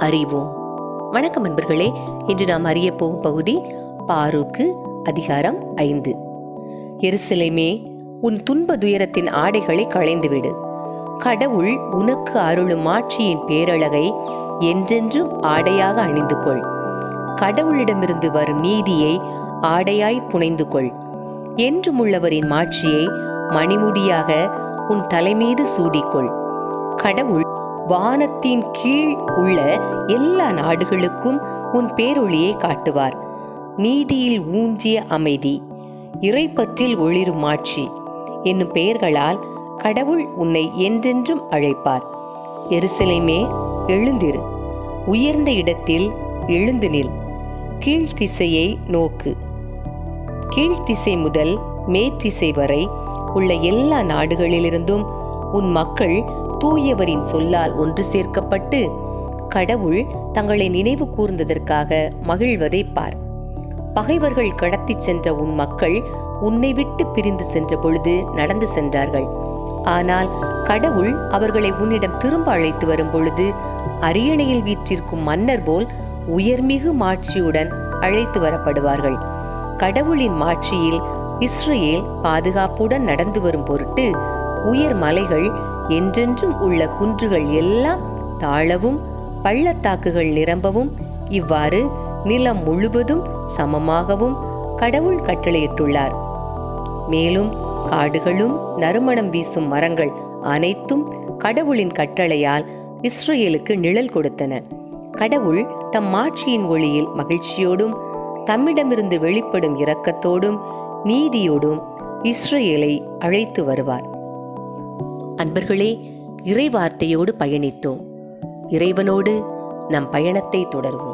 அறிவோம். வணக்கம் அன்பர்களே. இன்று நாம் அறிய போகும் பகுதி பாரூக்கு அதிகாரம் 5. எருசலேமே, உன் துன்ப துயரத்தின் ஆடைகளை களைந்துவிடு. கடவுள் உனக்கு அருளும் ஆட்சியின் பேரழகை என்றென்றும் ஆடையாக அணிந்து கொள். கடவுளிடமிருந்து வரும் நீதியை ஆடையாய் புனைந்து கொள். என்றும் உள்ளவரின் மாட்சியை மணிமுடியாக உன் தலைமீது சூடிக்கொள். கடவுள் வானத்தின் கீழ் உள்ள எல்லா நாடுகளுக்கும் உன் பேரொளியை காட்டுவார். நீதியில் ஊன்றிய அமைதி, இறைப்பற்றில் ஒளிரும் மாட்சி என்னும் பெயர்களால் கடவுள் உன்னை என்றென்றும் அழைப்பார். எருசலேமே, எழுந்திரு, உயர்ந்த இடத்தில் எழுந்து நில். கீழ்த்திசையை நோக்கு. கீழ்த்திசை முதல் மேற்றிசை வரை உள்ள எல்லா நாடுகளிலிருந்தும் உன் மக்கள் தூயவரின் சொல்லால் ஒன்று சேர்க்கப்பட்டு கடவுள் தங்களை நினைவு கூர்ந்ததற்காக மகிழ்வதை பார். பகைவர்கள் கடத்தி சென்ற உன் மக்கள் உன்னை விட்டு பிரிந்து சென்ற பொழுது நடந்து சென்றார்கள். ஆனால் கடவுள் அவர்களை உன்னிடம் திரும்ப அழைத்து வரும் பொழுது அரியணையில் வீற்றிருக்கும் மன்னர் போல் உயர்மிகு மாட்சியுடன் அழைத்து வரப்படுவார்கள். கடவுளின் மாட்சியில் இஸ்ரேல் பாதுகாப்புடன் நடந்து வரும் பொருட்டு உயர் மலைகள் என்றென்றும் உள்ள குன்றுகள் எல்லாம் தாழவும் பள்ளத்தாக்குகள் நிரம்பவும் இவ்வாறு நிலம் முழுவதும் சமமாகவும் கடவுள் கட்டளையிட்டுள்ளார். மேலும் காடுகளும் நறுமணம் வீசும் மரங்கள் அனைத்தும் கடவுளின் கட்டளையால் இஸ்ரேலுக்கு நிழல் கொடுத்தன. கடவுள் தம் மாட்சியின் ஒளியில் மகிழ்ச்சியோடும் தம்மிடமிருந்து வெளிப்படும் இரக்கத்தோடும் நீதியோடும் இஸ்ரேலை அழைத்து வருவார். அன்பர்களே, இறைவார்த்தையோடு பயணித்தோம். இறைவனோடு நம் பயணத்தை தொடர்வோம்.